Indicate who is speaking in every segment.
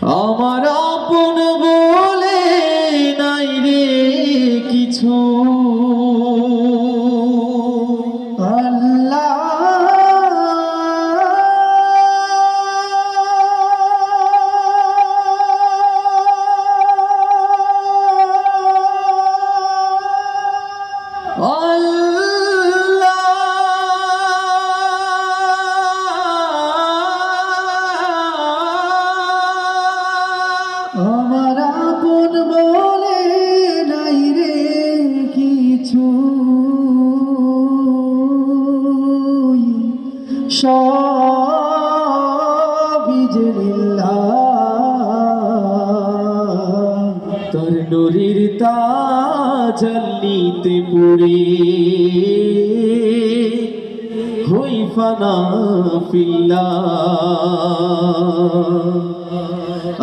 Speaker 1: আমার আপন বলে নাই রে কিছু,
Speaker 2: আল্লাহ আমার আপন বলে নাই রে কিছু, সবই যে লিল্লাহ।
Speaker 1: তোর নুরির তাজাল্লিতে পুরে হই ফানা ফিল্লাহ।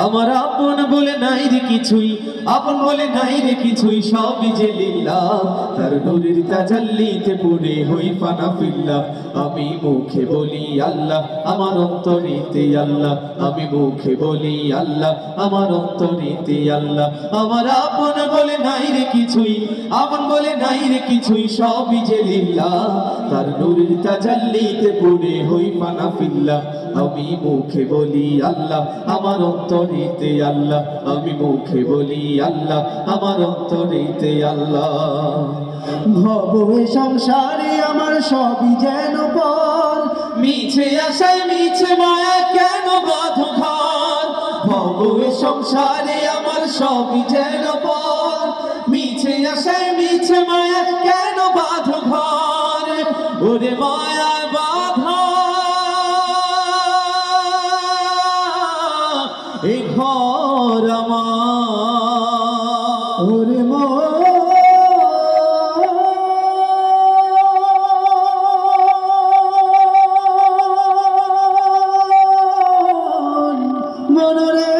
Speaker 1: আমার আপন বলে নাই রে কিছুই, আপন বলে নাই রে কিছুই, সবই যে লিল্লাহ। তার নূরের তাজাল্লিতে পড়ে হই ফানা ফিল্লাহ। আমি মুখে বলি আল্লাহ, আমার অন্তরেতে আল্লাহ। আমি মুখে বলি আল্লাহ, আমার অন্তরেতে আল্লাহ। আমার আপন বলে নাই রে কিছুই, আপন বলে নাই রে কিছুই, সবই যে লিল্লাহ। তার নূরের তাজাল্লিতে পড়ে হই ফানা ফিল্লাহ। আমি মুখে বলি আল্লাহ, আমার অন্তরেতে আল্লাহ। আমি মুখে বলি আল্লাহ, আমার অন্তরেতে আল্লাহ।
Speaker 2: ভব এ সংসারে আমার সবই যেন পর,
Speaker 1: মিছে আশায় মিছে মায়া কেন বাঁধো ঘর। ভব এ সংসারে আমার সবই যেন পর, মিছে আশায় মিছে মায়া কেন বাঁধো ঘর। ওরে মায়া বাঁধা এ ঘর আমার।
Speaker 2: ওরে মনরে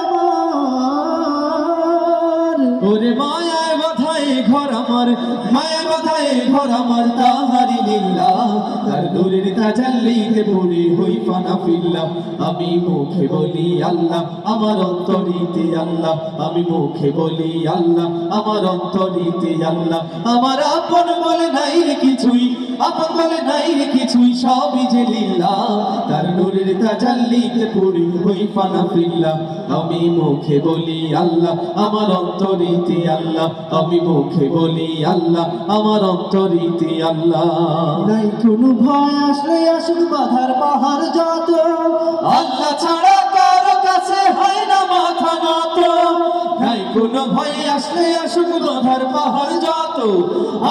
Speaker 2: আমার,
Speaker 1: ওরে মায়ায় বাধায় ঘর আমার, মায়ায় বাধায় ঘর আমার। তাহারি লিল্লাহ, তার নূরের তাজাল্লিতে পড়ে হই ফানা ফিল্লাহ। আমি মুখে বলি আল্লাহ, আমার অন্তরিতে আল্লাহ। আমি মুখে বলি আল্লাহ, আমার অন্তরিতে আল্লাহ। আমার আপন বলে নাই রে কিছুই, আপন বলে নাই রে কিছুই, সবই যে লিল্লাহ। তার নূরের তাজাল্লিতে পড়ে হই ফানা ফিল্লাহ। আমি মুখে বলি আল্লাহ, আমার অন্তরিতে আল্লাহ। আমি মুখে বলি আল্লাহ, আমার অন্তরিতে আল্লাহ।
Speaker 2: নাই কোনো ভয় আসলে আসুক বাধার পাহাড় যত,
Speaker 1: আল্লাহ ছাড়া কারো কাছে হয় না মাথা নত। নাই কোনো ভয় আসলে আসুক বাধার পাহাড় যত,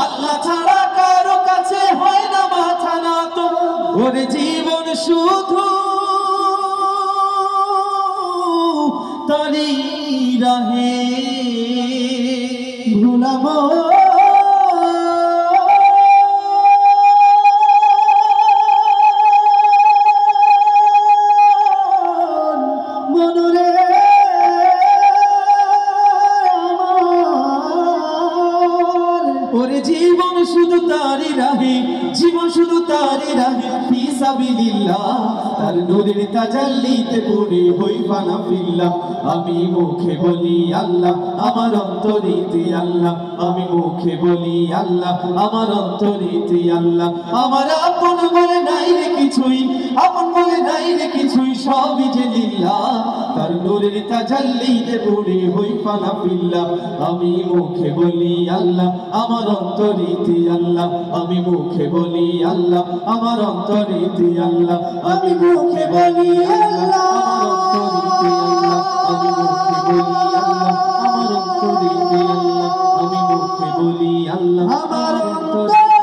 Speaker 1: আল্লাহ ছাড়া কারো কাছে হয় না মাথা নত। ওরে জীবন শুধু তারি রাহে
Speaker 2: ভুলাবো মনরে আমার।
Speaker 1: ওরে জীবন শুধু তারি রাহে, জীবন শুধু তারি রাহে ফি সাবিলিল্লাহ। তার নূরের তাজাল্লিতে পড়ে হই ফানা ফিল্লাহ। আমি মুখে বলি আল্লাহ, আমার অন্তরিতে আল্লাহ। আমি মুখে বলি আল্লাহ, আমার অন্তরিতে আল্লাহ। আমার আপন বলে নাই রে কিছুই, আপন বলে নাই রে কিছুই, সবই যে লিল্লাহ। তার নূরের তাজাল্লিতে পড়ে হই ফানা ফিল্লাহ। আমি মুখে বলি আল্লাহ, আমার অন্তরিতে আল্লাহ। আমি মুখে বলি আল্লাহ, আমার অন্তরিতে আল্লাহ। আমি মুখে বলি আল্লাহ, আমার অন্তরিতে আল্লাহ। আমি মুখে বলি আল্লাহ, আমার অন্তরিতে আল্লাহ। আমি মুখে বলি আল্লাহ, আমার অন্তরিতে